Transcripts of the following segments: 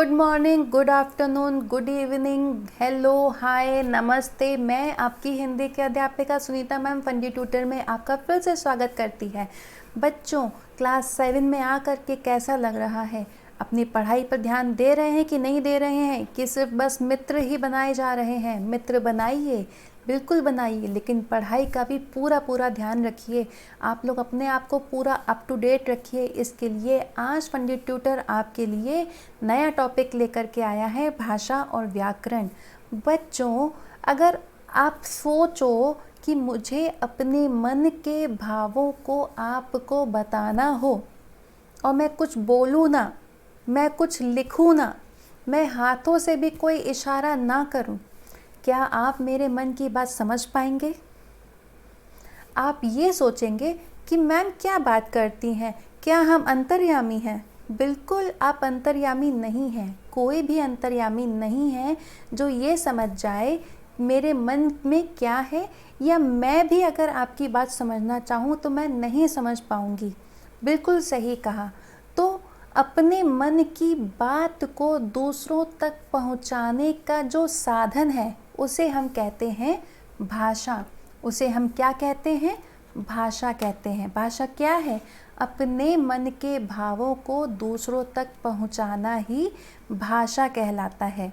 Good morning, good afternoon, good evening, hello, hi, नमस्ते। मैं आपकी हिंदी की अध्यापिका सुनीता मैम फंडी ट्यूटर में आपका फिर से स्वागत करती है। बच्चों, क्लास 7 में आकर के कैसा लग रहा है? अपनी पढ़ाई पर ध्यान दे रहे हैं कि नहीं दे रहे हैं, कि सिर्फ बस मित्र ही बनाए जा रहे हैं? मित्र बनाइए, बिल्कुल बनाइए, लेकिन पढ़ाई का भी पूरा ध्यान रखिए। आप लोग अपने आप को पूरा अप टू डेट रखिए। इसके लिए आज पंडित ट्यूटर आपके लिए नया टॉपिक लेकर के आया है, भाषा और व्याकरण। बच्चों, अगर आप सोचो कि मुझे अपने मन के भावों को आपको बताना हो और मैं कुछ बोलूँ ना, मैं कुछ लिखूँ ना, मैं हाथों से भी कोई इशारा ना करूँ, क्या आप मेरे मन की बात समझ पाएंगे? आप ये सोचेंगे कि मैम क्या बात करती हैं, क्या हम अंतर्यामी हैं? बिल्कुल आप अंतर्यामी नहीं हैं। कोई भी अंतर्यामी नहीं है जो ये समझ जाए मेरे मन में क्या है, या मैं भी अगर आपकी बात समझना चाहूँ तो मैं नहीं समझ पाऊँगी। बिल्कुल सही कहा। तो अपने मन की बात को दूसरों तक पहुँचाने का जो साधन है उसे हम कहते हैं भाषा। उसे हम क्या कहते हैं? भाषा कहते हैं। भाषा क्या है? अपने मन के भावों को दूसरों तक पहुंचाना ही भाषा कहलाता है।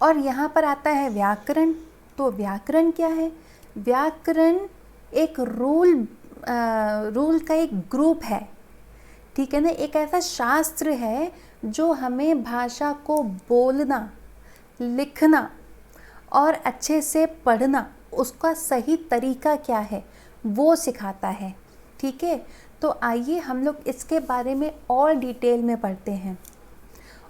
और यहाँ पर आता है व्याकरण। तो व्याकरण क्या है? व्याकरण एक रूल का एक ग्रुप है, ठीक है ना। एक ऐसा शास्त्र है जो हमें भाषा को बोलना, लिखना और अच्छे से पढ़ना, उसका सही तरीका क्या है वो सिखाता है, ठीक है। तो आइए हम लोग इसके बारे में और डिटेल में पढ़ते हैं।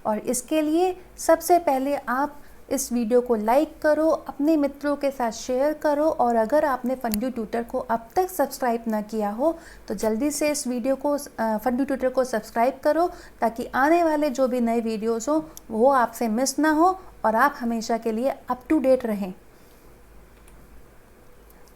और इसके लिए सबसे पहले आप इस वीडियो को लाइक करो, अपने मित्रों के साथ शेयर करो, और अगर आपने फंडी ट्यूटर को अब तक सब्सक्राइब ना किया हो तो जल्दी से इस वीडियो को फंडी ट्यूटर को सब्सक्राइब करो, ताकि आने वाले जो भी नए वीडियोस हो वो आपसे मिस ना हो और आप हमेशा के लिए अप टू डेट रहें।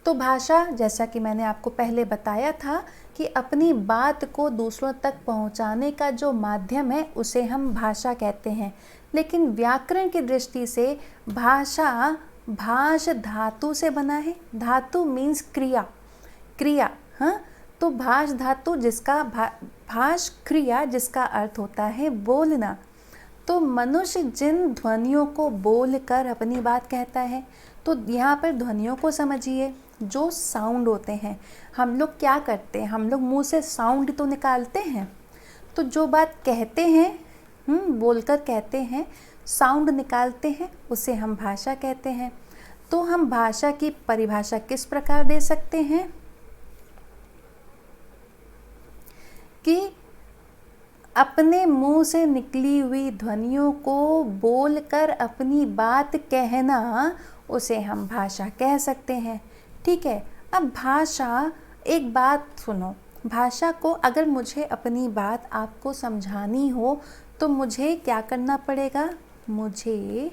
तो भाषा, जैसा कि मैंने आपको पहले बताया था, कि अपनी बात को दूसरों तक पहुंचाने का जो माध्यम है उसे हम भाषा कहते हैं। लेकिन व्याकरण की दृष्टि से भाषा भाष धातु से बना है। धातु मीन्स क्रिया, हाँ। तो भाष धातु जिसका भाष क्रिया, जिसका अर्थ होता है बोलना। तो मनुष्य जिन ध्वनियों को बोलकर अपनी बात कहता है, तो यहाँ पर ध्वनियों को समझिए, जो साउंड होते हैं। हम लोग क्या करते हैं? हम लोग मुंह से साउंड तो निकालते हैं, तो जो बात कहते हैं, बोलकर कहते हैं, साउंड निकालते हैं, उसे हम भाषा कहते हैं। तो हम भाषा की परिभाषा किस प्रकार दे सकते हैं कि अपने मुंह से निकली हुई ध्वनियों को बोलकर अपनी बात कहना, उसे हम भाषा कह सकते हैं, ठीक है। अब भाषा, एक बात सुनो, भाषा को अगर मुझे अपनी बात आपको समझानी हो तो मुझे क्या करना पड़ेगा? मुझे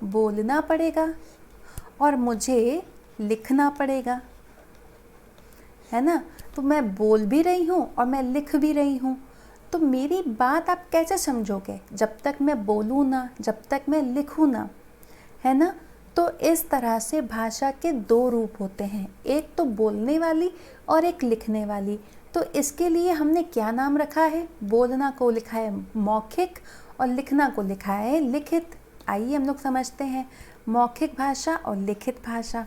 बोलना पड़ेगा और मुझे लिखना पड़ेगा, है ना। तो मैं बोल भी रही हूँ और मैं लिख भी रही हूँ। तो मेरी बात आप कैसे समझोगे? जब तक मैं बोलूँ ना, जब तक मैं लिखूँ ना, है ना। तो इस तरह से भाषा के दो रूप होते हैं, एक तो बोलने वाली और एक लिखने वाली। तो इसके लिए हमने क्या नाम रखा है? बोलना को लिखा है मौखिक और लिखना को लिखा है लिखित। आइए हम लोग समझते हैं मौखिक भाषा और लिखित भाषा।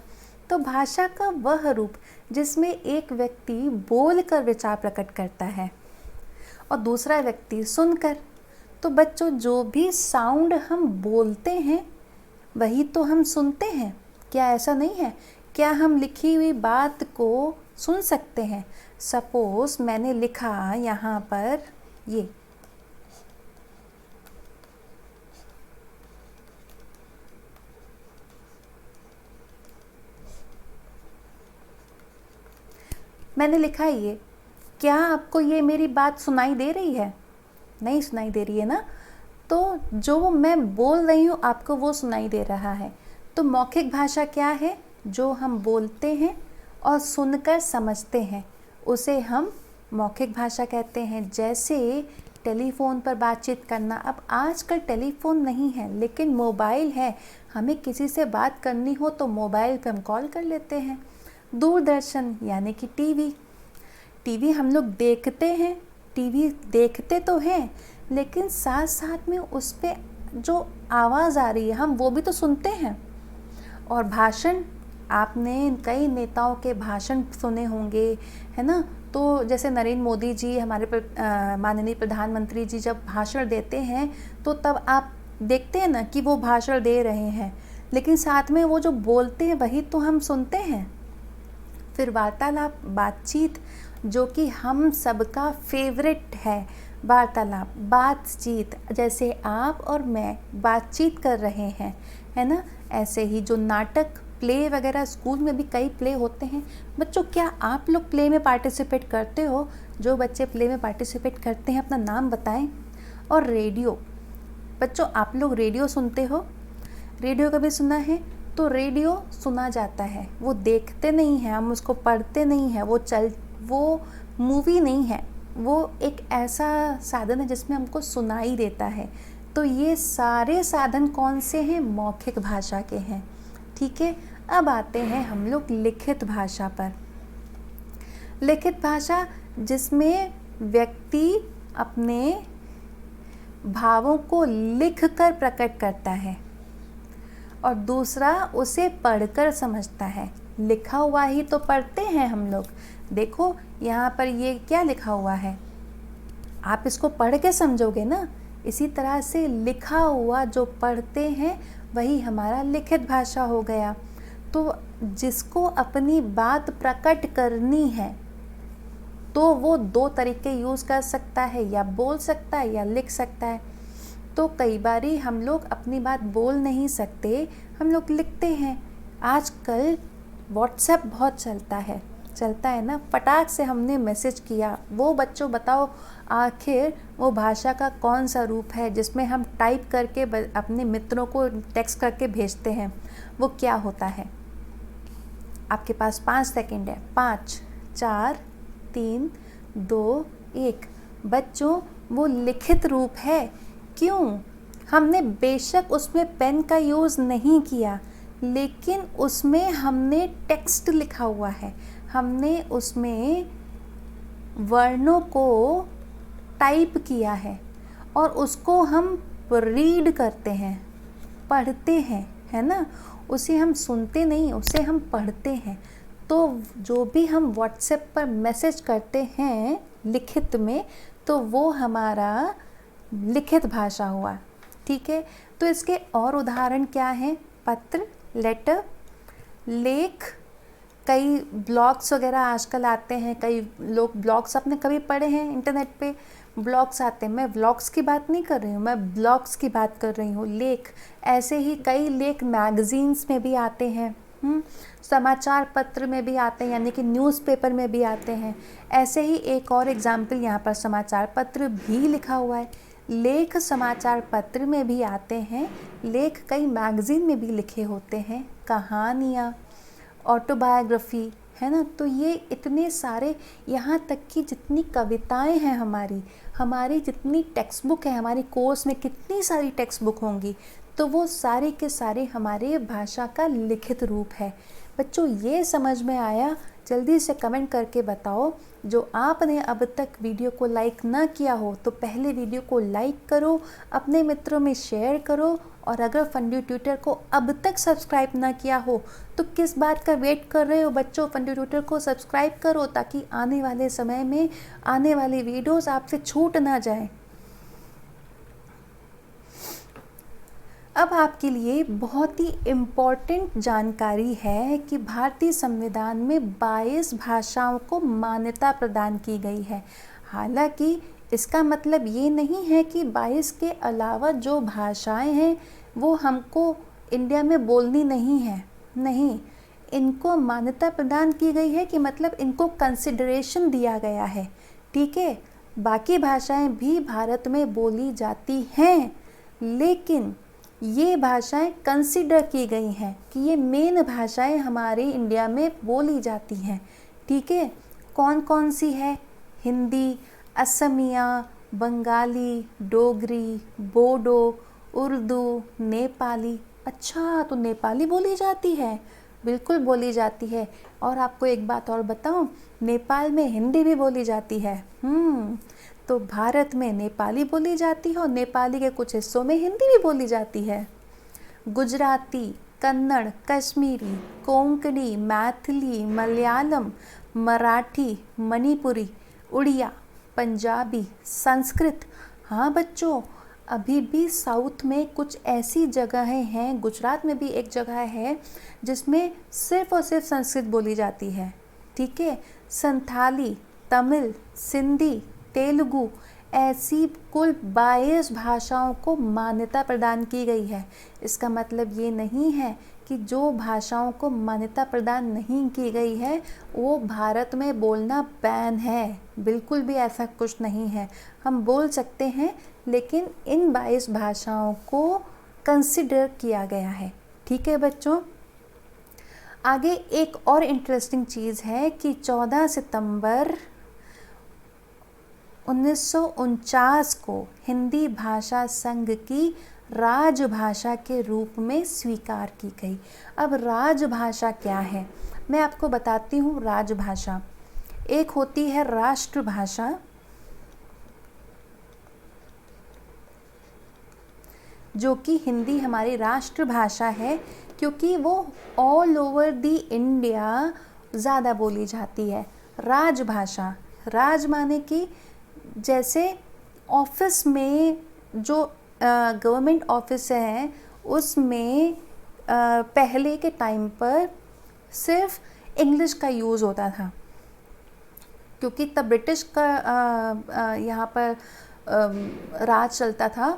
तो भाषा का वह रूप जिसमें एक व्यक्ति बोलकर विचार प्रकट करता है और दूसरा व्यक्ति सुनकर। तो बच्चों, जो भी साउंड हम बोलते हैं वही तो हम सुनते हैं, क्या ऐसा नहीं है? क्या हम लिखी हुई बात को सुन सकते हैं? सपोज मैंने लिखा यहाँ पर ये, मैंने लिखा ये, क्या आपको ये मेरी बात सुनाई दे रही है? नहीं सुनाई दे रही है ना। तो जो मैं बोल रही हूँ आपको वो सुनाई दे रहा है। तो मौखिक भाषा क्या है? जो हम बोलते हैं और सुनकर समझते हैं, उसे हम मौखिक भाषा कहते हैं। जैसे टेलीफ़ोन पर बातचीत करना। अब आजकल टेलीफ़ोन नहीं है लेकिन मोबाइल है, हमें किसी से बात करनी हो तो मोबाइल पे हम कॉल कर लेते हैं। दूरदर्शन यानी कि टीवी, टीवी हम लोग देखते हैं, टीवी देखते तो हैं लेकिन साथ साथ में उस पे जो आवाज़ आ रही है हम वो भी तो सुनते हैं। और भाषण, आपने कई नेताओं के भाषण सुने होंगे, है ना। तो जैसे नरेंद्र मोदी जी, हमारे माननीय प्रधानमंत्री जी जब भाषण देते हैं तो तब आप देखते हैं ना कि वो भाषण दे रहे हैं, लेकिन साथ में वो जो बोलते हैं वही तो हम सुनते हैं। फिर वार्तालाप, बातचीत, जो कि हम सबका फेवरेट है। वार्तालाप, बातचीत, जैसे आप और मैं बातचीत कर रहे हैं, है ना। ऐसे ही जो नाटक, प्ले वगैरह, स्कूल में भी कई प्ले होते हैं। बच्चों, क्या आप लोग प्ले में पार्टिसिपेट करते हो? जो बच्चे प्ले में पार्टिसिपेट करते हैं अपना नाम बताएं। और रेडियो, बच्चों आप लोग रेडियो सुनते हो? रेडियो कभी सुना है? तो रेडियो सुना जाता है, वो देखते नहीं हैं, हम उसको पढ़ते नहीं हैं, वो मूवी नहीं है, वो एक ऐसा साधन है जिसमें हमको सुनाई देता है। तो ये सारे साधन कौन से हैं? मौखिक भाषा के हैं। ठीक है, अब आते हैं हम लोग लिखित भाषा पर। लिखित भाषा जिसमें व्यक्ति अपने भावों को लिखकर प्रकट करता है और दूसरा उसे पढ़कर समझता है। लिखा हुआ ही तो पढ़ते हैं हम लोग। देखो यहाँ पर ये क्या लिखा हुआ है, आप इसको पढ़ के समझोगे ना। इसी तरह से लिखा हुआ जो पढ़ते हैं वही हमारा लिखित भाषा हो गया। तो जिसको अपनी बात प्रकट करनी है तो वो दो तरीके यूज़ कर सकता है, या बोल सकता है या लिख सकता है। तो कई बारी हम लोग अपनी बात बोल नहीं सकते, हम लोग लिखते हैं। आजकल व्हाट्सएप बहुत चलता है ना। फटाक से हमने मैसेज किया, वो बच्चों बताओ आखिर वो भाषा का कौन सा रूप है जिसमें हम टाइप करके अपने मित्रों को टेक्स्ट करके भेजते हैं? वो क्या होता है? आपके पास 5 सेकंड है। 5, 4, 3, 2, 1। बच्चों वो लिखित रूप है। क्यों? हमने बेशक उसमें पेन का यूज़ नहीं किया लेकिन उसमें हमने टेक्स्ट लिखा हुआ है, हमने उसमें वर्णों को टाइप किया है और उसको हम रीड करते हैं, पढ़ते हैं, है ना। उसे हम सुनते नहीं, उसे हम पढ़ते हैं। तो जो भी हम व्हाट्सएप पर मैसेज करते हैं लिखित में, तो वो हमारा लिखित भाषा हुआ। ठीक है, तो इसके और उदाहरण क्या हैं? पत्र, लेटर, लेख, कई ब्लॉग्स वगैरह आजकल आते हैं। कई लोग ब्लॉग्स आपने कभी पढ़े हैं? इंटरनेट पे ब्लॉग्स आते हैं। मैं ब्लॉग्स की बात नहीं कर रही हूँ, मैं ब्लॉग्स की बात कर रही हूँ। लेख, ऐसे ही कई लेख मैगज़ीन्स में भी आते हैं, समाचार पत्र में भी आते हैं, यानी कि न्यूज़पेपर में भी आते हैं। ऐसे ही एक और एग्जाम्पल यहाँ पर समाचार पत्र भी लिखा हुआ है। लेख समाचार पत्र में भी आते हैं, लेख कई मैगज़ीन में भी लिखे होते हैं, कहानियाँ, ऑटोबायोग्राफी, है ना। तो ये इतने सारे, यहाँ तक कि जितनी कविताएं हैं हमारी जितनी टेक्स्ट बुक है, हमारी कोर्स में कितनी सारी टेक्स्ट बुक होंगी, तो वो सारे के सारे हमारे भाषा का लिखित रूप है। बच्चों ये समझ में आया? जल्दी से कमेंट करके बताओ। जो आपने अब तक वीडियो को लाइक ना किया हो तो पहले वीडियो को लाइक करो, अपने मित्रों में शेयर करो, और अगर फंडी ट्यूटर को अब तक सब्सक्राइब ना किया हो तो किस बात का वेट कर रहे हो बच्चों? फंडी ट्यूटर को सब्सक्राइब करो ताकि आने वाले समय में आने वाली वीडियोस आपसे छूट ना जाए। अब आपके लिए बहुत ही इम्पॉर्टेंट जानकारी है कि भारतीय संविधान में 22 भाषाओं को मान्यता प्रदान की गई है। हालांकि इसका मतलब ये नहीं है कि 22 के अलावा जो भाषाएं हैं वो हमको इंडिया में बोलनी नहीं है। नहीं, इनको मान्यता प्रदान की गई है कि मतलब इनको कंसिडरेशन दिया गया है। ठीक है, बाकी भाषाएं भी भारत में बोली जाती हैं, लेकिन ये भाषाएं कंसिडर की गई हैं कि ये मेन भाषाएं हमारे इंडिया में बोली जाती हैं। ठीक है, कौन कौन सी है? हिंदी, असमिया, बंगाली, डोगरी, बोडो, उर्दू, नेपाली। अच्छा, तो नेपाली बोली जाती है? बिल्कुल बोली जाती है। और आपको एक बात और बताऊं, नेपाल में हिंदी भी बोली जाती है। तो भारत में नेपाली बोली जाती है और नेपाली के कुछ हिस्सों में हिंदी भी बोली जाती है। गुजराती, कन्नड़, कश्मीरी, कोंकणी, मैथिली, मलयालम, मराठी, मणिपुरी, उड़िया, पंजाबी, संस्कृत। हाँ बच्चों, अभी भी साउथ में कुछ ऐसी जगहें हैं, गुजरात में भी एक जगह है जिसमें सिर्फ और सिर्फ संस्कृत बोली जाती है। ठीक है, संथाली, तमिल, सिंधी, तेलुगु, ऐसी कुल 22 भाषाओं को मान्यता प्रदान की गई है। इसका मतलब ये नहीं है कि जो भाषाओं को मान्यता प्रदान नहीं की गई है वो भारत में बोलना बैन है। बिल्कुल भी ऐसा कुछ नहीं है, हम बोल सकते हैं, लेकिन इन 22 भाषाओं को कंसिडर किया गया है। ठीक है बच्चों, आगे एक और इंटरेस्टिंग चीज़ है कि 14 सितंबर 1949 को हिंदी भाषा संघ की राजभाषा के रूप में स्वीकार की गई। अब राजभाषा क्या है, मैं आपको बताती हूँ। राजभाषा एक होती है राष्ट्रभाषा, जो कि हिंदी हमारी राष्ट्रभाषा है क्योंकि वो ऑल ओवर दी इंडिया ज़्यादा बोली जाती है। राजभाषा, राज माने कि जैसे ऑफिस में जो गवर्नमेंट ऑफिस है उसमें पहले के टाइम पर सिर्फ इंग्लिश का यूज़ होता था, क्योंकि तब ब्रिटिश का यहाँ पर राज चलता था,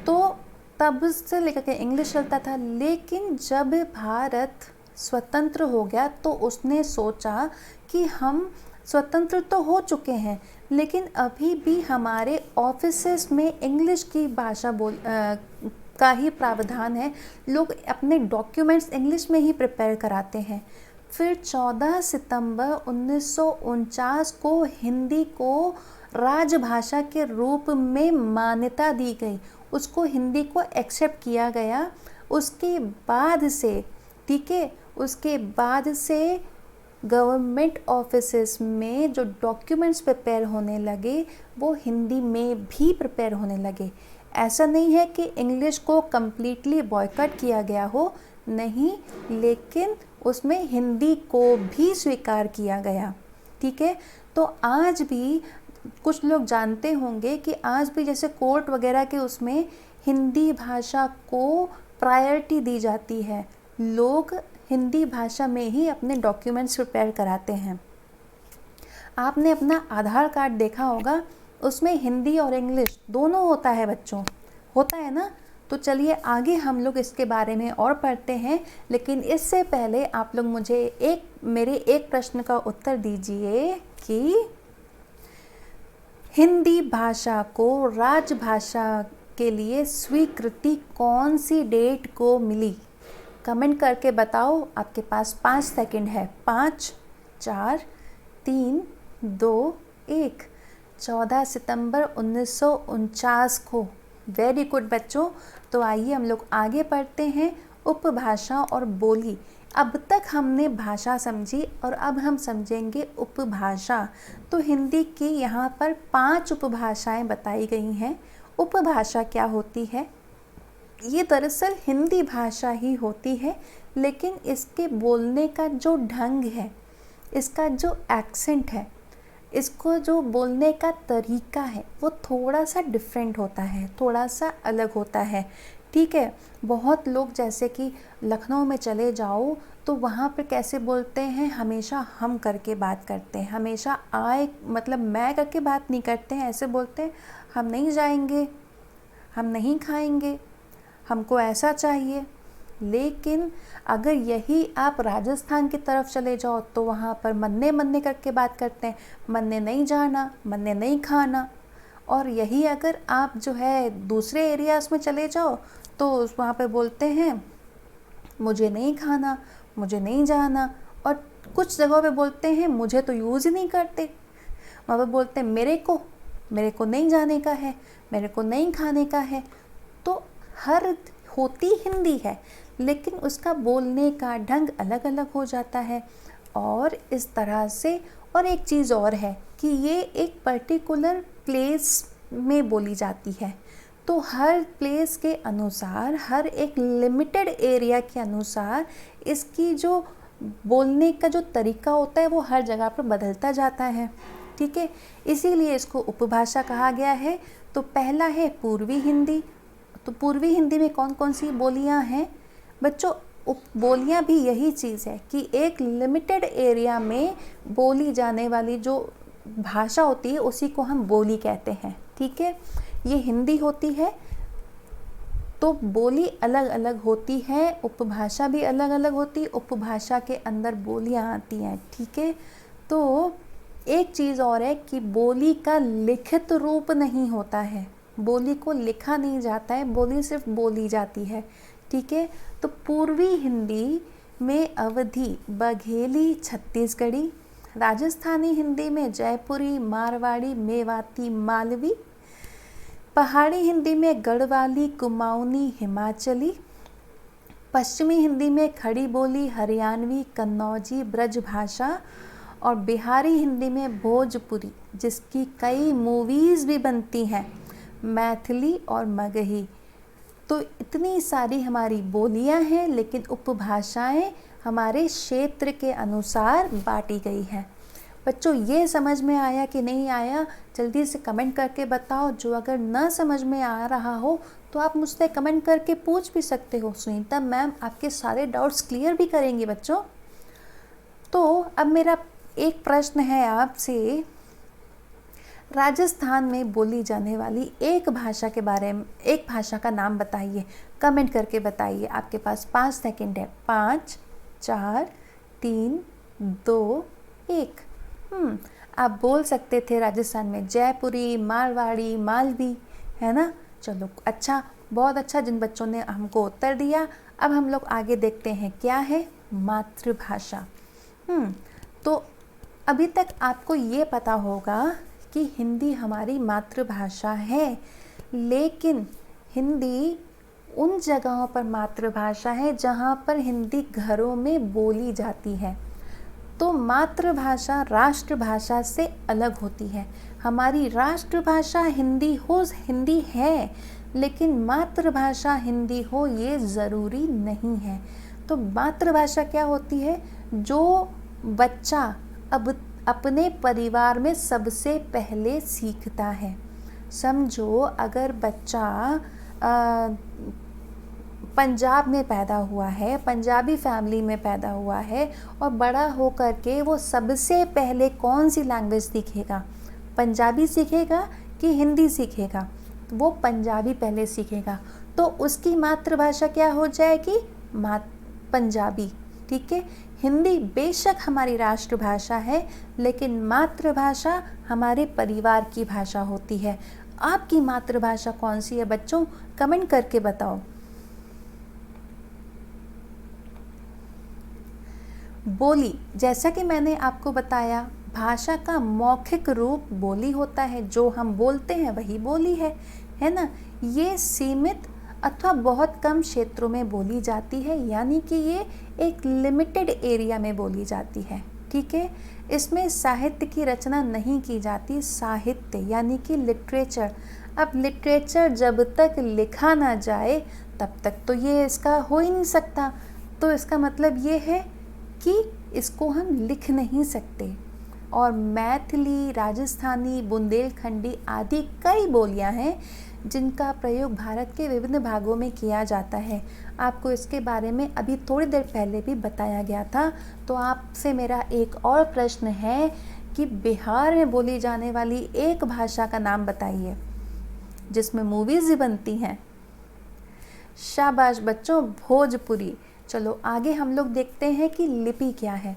तो तब से लेकर के इंग्लिश चलता था। लेकिन जब भारत स्वतंत्र हो गया तो उसने सोचा कि हम स्वतंत्र तो हो चुके हैं, लेकिन अभी भी हमारे ऑफिसेस में इंग्लिश की भाषा का ही प्रावधान है। लोग अपने डॉक्यूमेंट्स इंग्लिश में ही प्रिपेयर कराते हैं। फिर 14 सितंबर 1949 को हिंदी को राजभाषा के रूप में मान्यता दी गई, उसको हिंदी को एक्सेप्ट किया गया। उसके बाद से, ठीक है, उसके बाद से गवर्नमेंट ऑफिसेस में जो डॉक्यूमेंट्स प्रिपेयर होने लगे वो हिंदी में भी प्रिपेयर होने लगे। ऐसा नहीं है कि इंग्लिश को कम्प्लीटली बॉयकॉट किया गया हो, नहीं, लेकिन उसमें हिंदी को भी स्वीकार किया गया। ठीक है, तो आज भी कुछ लोग जानते होंगे कि आज भी जैसे कोर्ट वगैरह के उसमें हिंदी भाषा को प्रायोरिटी दी जाती है। लोग हिंदी भाषा में ही अपने डॉक्यूमेंट्स प्रिपेयर कराते हैं। आपने अपना आधार कार्ड देखा होगा, उसमें हिंदी और इंग्लिश दोनों होता है बच्चों, होता है ना। तो चलिए आगे हम लोग इसके बारे में और पढ़ते हैं, लेकिन इससे पहले आप लोग मुझे मेरे एक प्रश्न का उत्तर दीजिए कि हिंदी भाषा को राजभाषा के लिए स्वीकृति कौन सी डेट को मिली? कमेंट करके बताओ, आपके पास 5 सेकंड है। 5, 4, 3, 2, 1। 14 सितंबर 1949 को। वेरी गुड बच्चों। तो आइए हम लोग आगे पढ़ते हैं। उपभाषा और बोली। अब तक हमने भाषा समझी और अब हम समझेंगे उपभाषा। तो हिंदी की यहाँ पर 5 उपभाषाएं बताई गई हैं। उपभाषा क्या होती है? ये दरअसल हिंदी भाषा ही होती है, लेकिन इसके बोलने का जो ढंग है, इसका जो एक्सेंट है, इसको जो बोलने का तरीका है, वो थोड़ा सा डिफरेंट होता है, थोड़ा सा अलग होता है। ठीक है, बहुत लोग जैसे कि लखनऊ में चले जाओ तो वहाँ पर कैसे बोलते हैं, हमेशा हम करके बात करते हैं, हमेशा आए मतलब मैं करके बात नहीं करते हैं, ऐसे बोलते हैं, हम नहीं जाएंगे, हम नहीं खाएंगे, हमको ऐसा चाहिए। लेकिन अगर यही आप राजस्थान की तरफ चले जाओ तो वहाँ पर मन्ने मन्ने करके बात करते हैं, मन्ने नहीं जाना, मन्ने नहीं खाना। और यही अगर आप जो है दूसरे एरियाज़ में चले जाओ तो वहाँ पे बोलते हैं मुझे नहीं खाना, मुझे नहीं जाना। और कुछ जगहों पे बोलते हैं मुझे तो यूज़ ही नहीं करते, वहाँ पे बोलते हैं मेरे को, मेरे को नहीं जाने का है, मेरे को नहीं खाने का है। तो हर होती हिंदी है, लेकिन उसका बोलने का ढंग अलग अलग हो जाता है। और इस तरह से, और एक चीज़ और है कि ये एक पर्टिकुलर प्लेस में बोली जाती है, तो हर प्लेस के अनुसार, हर एक लिमिटेड एरिया के अनुसार इसकी जो बोलने का जो तरीका होता है वो हर जगह पर बदलता जाता है। ठीक है, इसीलिए इसको उपभाषा कहा गया है। तो पहला है पूर्वी हिंदी। तो पूर्वी हिंदी में कौन कौन सी बोलियां हैं बच्चों? बोलियां भी यही चीज़ है कि एक लिमिटेड एरिया में बोली जाने वाली जो भाषा होती है उसी को हम बोली कहते हैं। ठीक है, ये हिंदी होती है। तो बोली अलग अलग होती है, उपभाषा भी अलग अलग होती है, उपभाषा के अंदर बोलियां आती हैं। ठीक है, तो एक चीज़ और है कि बोली का लिखित रूप नहीं होता है, बोली को लिखा नहीं जाता है, बोली सिर्फ बोली जाती है। ठीक है, तो पूर्वी हिंदी में अवधी, बघेली, छत्तीसगढ़ी। राजस्थानी हिंदी में जयपुरी, मारवाड़ी, मेवाती, मालवी। पहाड़ी हिंदी में गढ़वाली, कुमाऊनी, हिमाचली। पश्चिमी हिंदी में खड़ी बोली, हरियाणवी, कन्नौजी, ब्रज भाषा। और बिहारी हिंदी में भोजपुरी, जिसकी कई मूवीज़ भी बनती हैं, मैथिली और मगही। तो इतनी सारी हमारी बोलियां हैं, लेकिन उपभाषाएं हमारे क्षेत्र के अनुसार बांटी गई हैं। बच्चों, ये समझ में आया कि नहीं आया? जल्दी से कमेंट करके बताओ। जो अगर ना समझ में आ रहा हो तो आप मुझसे कमेंट करके पूछ भी सकते हो। सुनीता मैम आपके सारे डाउट्स क्लियर भी करेंगी बच्चों। तो अब मेरा एक प्रश्न है आपसे, राजस्थान में बोली जाने वाली एक भाषा के बारे में, एक भाषा का नाम बताइए, कमेंट करके बताइए। आपके पास 5 सेकंड है। 5, 4, 3, 2, 1। आप बोल सकते थे राजस्थान में जयपुरी, मारवाड़ी, मालवी, है ना? चलो अच्छा, बहुत अच्छा, जिन बच्चों ने हमको उत्तर दिया। अब हम लोग आगे देखते हैं क्या है मातृभाषा। तो अभी तक आपको ये पता होगा कि हिंदी हमारी मातृभाषा है, लेकिन हिंदी उन जगहों पर मातृभाषा है जहाँ पर हिंदी घरों में बोली जाती है। तो मातृभाषा राष्ट्रभाषा से अलग होती है। हमारी राष्ट्रभाषा हिंदी है, लेकिन मातृभाषा हिंदी हो ये ज़रूरी नहीं है। तो मातृभाषा क्या होती है? जो बच्चा अब अपने परिवार में सबसे पहले सीखता है। समझो अगर बच्चा पंजाब में पैदा हुआ है, पंजाबी फैमिली में पैदा हुआ है, और बड़ा होकर के वो सबसे पहले कौन सी लैंग्वेज सीखेगा? पंजाबी सीखेगा कि हिंदी सीखेगा? वो पंजाबी पहले सीखेगा, तो उसकी मातृभाषा क्या हो जाएगी? पंजाबी। ठीक है, हिंदी बेशक हमारी राष्ट्रभाषा है, लेकिन मातृभाषा हमारे परिवार की भाषा होती है। आपकी मातृभाषा कौन सी है बच्चों? कमेंट करके बताओ। बोली, जैसा कि मैंने आपको बताया, भाषा का मौखिक रूप बोली होता है। जो हम बोलते हैं वही बोली है ना? ये सीमित अथवा बहुत कम क्षेत्रों में बोली जाती है, यानी कि ये एक लिमिटेड एरिया में बोली जाती है। ठीक है, इसमें साहित्य की रचना नहीं की जाती। साहित्य यानी कि लिटरेचर। अब लिटरेचर जब तक लिखा ना जाए तब तक तो ये इसका हो ही नहीं सकता। तो इसका मतलब ये है कि इसको हम लिख नहीं सकते। और मैथिली, राजस्थानी, बुंदेलखंडी आदि कई बोलियां हैं जिनका प्रयोग भारत के विभिन्न भागों में किया जाता है। आपको इसके बारे में अभी थोड़ी देर पहले भी बताया गया था। तो आपसे मेरा एक और प्रश्न है कि बिहार में बोली जाने वाली एक भाषा का नाम बताइए जिसमें मूवीज़ भी बनती हैं। शाबाश बच्चों, भोजपुरी। चलो आगे हम लोग देखते हैं कि लिपि क्या है।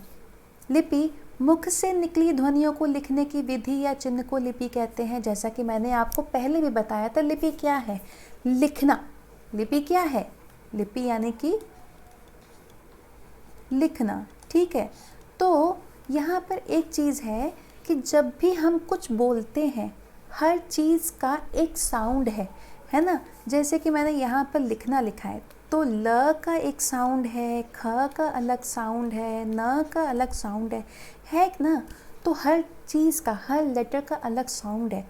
लिपि मुख से निकली ध्वनियों को लिखने की विधि या चिन्ह को लिपि कहते हैं। जैसा कि मैंने आपको पहले भी बताया था, लिपि क्या है? लिखना। लिपि क्या है? लिपि यानी कि लिखना। ठीक है, तो यहाँ पर एक चीज़ है कि जब भी हम कुछ बोलते हैं, हर चीज़ का एक साउंड है ना। जैसे कि मैंने यहाँ पर लिखना लिखा है, तो ल का एक साउंड है, ख का अलग साउंड है, न का अलग साउंड है ना। तो हर चीज़ का, हर लेटर का अलग साउंड है।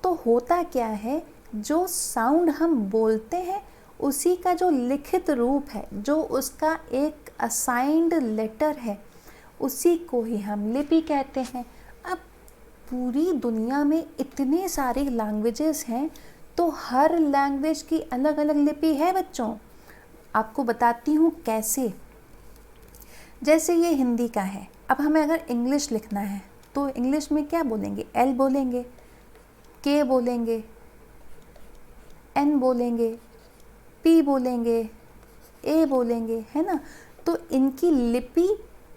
तो होता क्या है, जो साउंड हम बोलते हैं उसी का जो लिखित रूप है, जो उसका एक असाइंड लेटर है, उसी को ही हम लिपि कहते हैं। अब पूरी दुनिया में इतने सारे लैंग्वेजेस हैं, तो हर लैंग्वेज की अलग अलग लिपि है बच्चों। आपको बताती हूँ कैसे। जैसे ये हिंदी का है, अब हमें अगर इंग्लिश लिखना है तो इंग्लिश में क्या बोलेंगे, एल बोलेंगे, के बोलेंगे, एन बोलेंगे, पी बोलेंगे, ए बोलेंगे, है ना। तो इनकी लिपि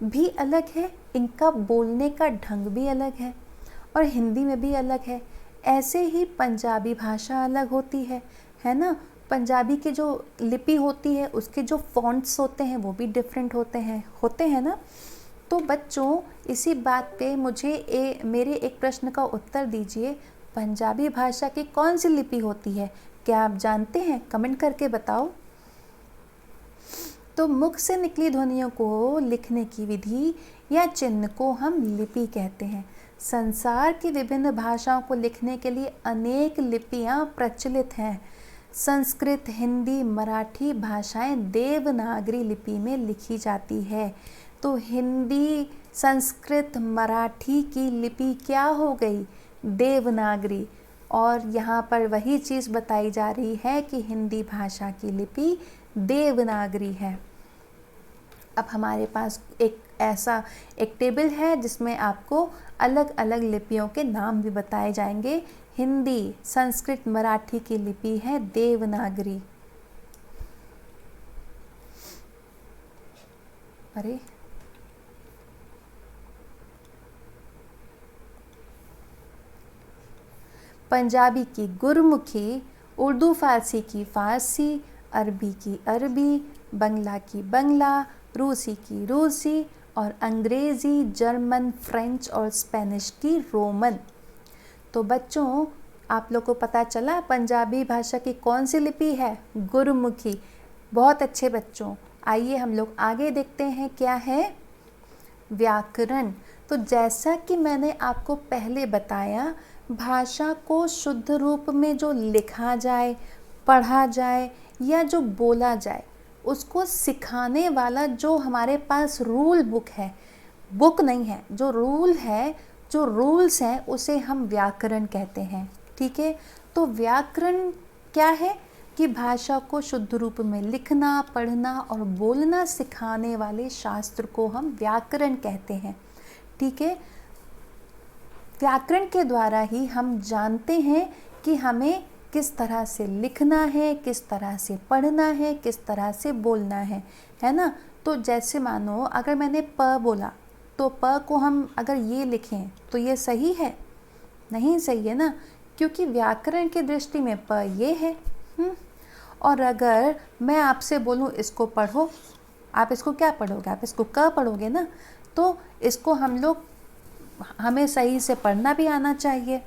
भी अलग है, इनका बोलने का ढंग भी अलग है, और हिंदी में भी अलग है। ऐसे ही पंजाबी भाषा अलग होती है ना। पंजाबी की जो लिपि होती है, उसके जो फॉन्ट्स होते हैं वो भी डिफरेंट होते हैं ना। तो बच्चों, इसी बात पे मुझे मेरे एक प्रश्न का उत्तर दीजिए, पंजाबी भाषा की कौन सी लिपि होती है, क्या आप जानते हैं? कमेंट करके बताओ। तो मुख से निकली ध्वनियों को लिखने की विधि या चिन्ह को हम लिपि कहते हैं। संसार की विभिन्न भाषाओं को लिखने के लिए अनेक लिपियां प्रचलित हैं। संस्कृत, हिंदी, मराठी भाषाएं देवनागरी लिपि में लिखी जाती है। तो हिंदी, संस्कृत, मराठी की लिपि क्या हो गई, देवनागरी। और यहाँ पर वही चीज़ बताई जा रही है कि हिंदी भाषा की लिपि देवनागरी है। अब हमारे पास एक टेबल है जिसमें आपको अलग अलग लिपियों के नाम भी बताए जाएंगे। हिंदी, संस्कृत, मराठी की लिपि है देवनागरी। अरे पंजाबी की गुरमुखी, उर्दू फारसी की फारसी, अरबी की अरबी, बंगला की बंगला, रूसी की रूसी, और अंग्रेज़ी, जर्मन, फ्रेंच और स्पेनिश की रोमन। तो बच्चों, आप लोग को पता चला पंजाबी भाषा की कौन सी लिपि है, गुरमुखी। बहुत अच्छे बच्चों, आइए हम लोग आगे देखते हैं क्या है व्याकरण। तो जैसा कि मैंने आपको पहले बताया, भाषा को शुद्ध रूप में जो लिखा जाए, पढ़ा जाए या जो बोला जाए, उसको सिखाने वाला जो हमारे पास रूल बुक है, बुक नहीं है, जो रूल है, जो रूल्स हैं, उसे हम व्याकरण कहते हैं। ठीक है। तो व्याकरण क्या है कि भाषा को शुद्ध रूप में लिखना, पढ़ना और बोलना सिखाने वाले शास्त्र को हम व्याकरण कहते हैं। ठीक है। व्याकरण के द्वारा ही हम जानते हैं कि हमें किस तरह से लिखना है, किस तरह से पढ़ना है, किस तरह से बोलना है ना। तो जैसे मानो अगर मैंने प बोला, तो प को हम अगर ये लिखें तो ये सही है? नहीं सही है ना, क्योंकि व्याकरण की दृष्टि में प ये है। और अगर मैं आपसे बोलूँ इसको पढ़ो, आप इसको क्या पढ़ोगे? आप इसको क पढ़ोगे ना। तो इसको हमें सही से पढ़ना भी आना चाहिए।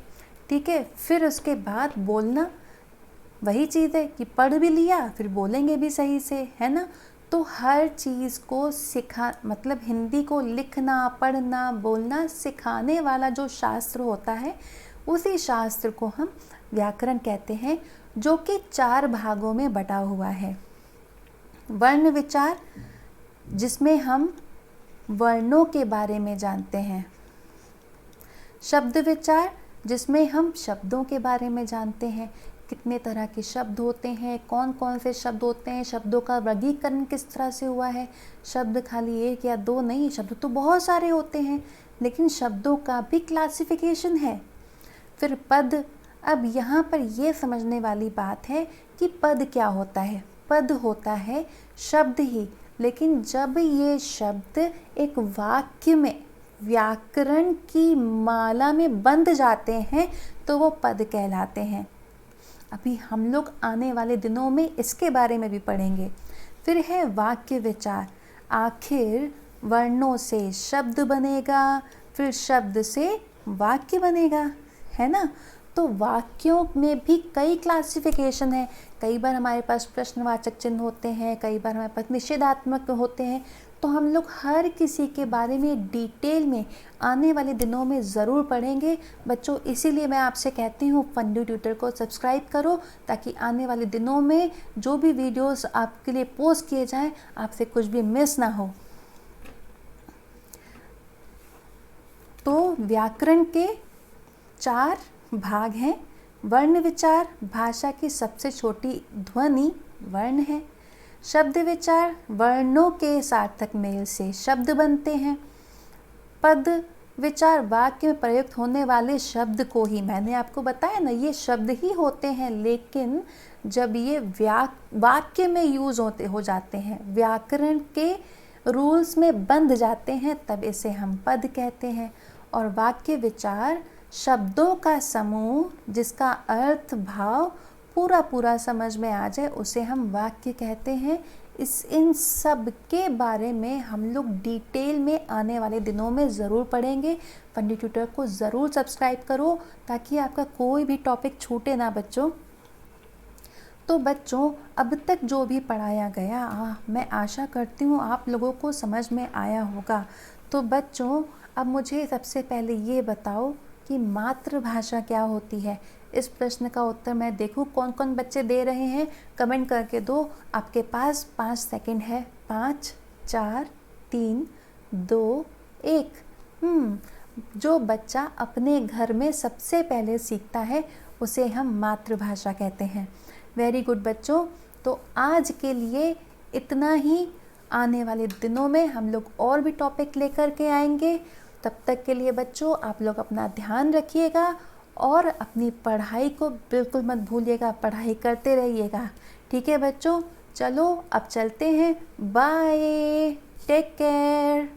ठीक है। फिर उसके बाद बोलना, वही चीज़ है कि पढ़ भी लिया फिर बोलेंगे भी सही से, है ना। तो हर चीज़ को मतलब हिंदी को लिखना, पढ़ना, बोलना सिखाने वाला जो शास्त्र होता है, उसी शास्त्र को हम व्याकरण कहते हैं, जो कि 4 भागों में बटा हुआ है। वर्ण विचार, जिसमें हम वर्णों के बारे में जानते हैं। शब्द विचार, जिसमें हम शब्दों के बारे में जानते हैं, कितने तरह के शब्द होते हैं, कौन कौन से शब्द होते हैं, शब्दों का वर्गीकरण किस तरह से हुआ है। शब्द खाली 1 या 2 नहीं, शब्द तो बहुत सारे होते हैं, लेकिन शब्दों का भी क्लासिफिकेशन है। फिर पद, अब यहाँ पर ये समझने वाली बात है कि पद क्या होता है। पद होता है शब्द ही, लेकिन जब ये शब्द एक वाक्य में व्याकरण की माला में बंध जाते हैं तो वो पद कहलाते हैं। अभी हम लोग आने वाले दिनों में इसके बारे में भी पढ़ेंगे। फिर है वाक्य विचार, आखिर वर्णों से शब्द बनेगा, फिर शब्द से वाक्य बनेगा, है ना। तो वाक्यों में भी कई क्लासिफिकेशन है। कई बार हमारे पास प्रश्नवाचक चिन्ह होते हैं, कई बार हमारे पास निषेधात्मक होते हैं। तो हम लोग हर किसी के बारे में डिटेल में आने वाले दिनों में ज़रूर पढ़ेंगे बच्चों। इसीलिए मैं आपसे कहती हूँ फंडी ट्यूटर को सब्सक्राइब करो, ताकि आने वाले दिनों में जो भी वीडियोस आपके लिए पोस्ट किए जाएं आपसे कुछ भी मिस ना हो। तो व्याकरण के 4 भाग हैं। वर्ण विचार भाषा की सबसे छोटी ध्वनि वर्ण है। शब्द विचार वर्णों के सार्थक मेल से शब्द बनते हैं। पद विचार वाक्य में प्रयुक्त होने वाले शब्द को ही, मैंने आपको बताया ना, ये शब्द ही होते हैं, लेकिन जब ये वाक्य में यूज हो जाते हैं, व्याकरण के रूल्स में बंध जाते हैं, तब इसे हम पद कहते हैं। और वाक्य विचार शब्दों का समूह जिसका अर्थ भाव पूरा समझ में आ जाए, उसे हम वाक्य कहते हैं। इन सब के बारे में हम लोग डिटेल में आने वाले दिनों में ज़रूर पढ़ेंगे। फंडी ट्यूटर को ज़रूर सब्सक्राइब करो ताकि आपका कोई भी टॉपिक छूटे ना बच्चों। तो बच्चों, अब तक जो भी पढ़ाया गया मैं आशा करती हूँ आप लोगों को समझ में आया होगा। तो बच्चों, अब मुझे सबसे पहले ये बताओ कि मातृभाषा क्या होती है। इस प्रश्न का उत्तर मैं देखूं कौन कौन बच्चे दे रहे हैं, कमेंट करके दो। आपके पास 5 सेकंड है। 5 4 3 2 1। जो बच्चा अपने घर में सबसे पहले सीखता है उसे हम मातृभाषा कहते हैं। वेरी गुड बच्चों। तो आज के लिए इतना ही। आने वाले दिनों में हम लोग और भी टॉपिक लेकर के आएंगे। तब तक के लिए बच्चों आप लोग अपना ध्यान रखिएगा और अपनी पढ़ाई को बिल्कुल मत भूलिएगा, पढ़ाई करते रहिएगा। ठीक है बच्चों, चलो अब चलते हैं। Bye, take care.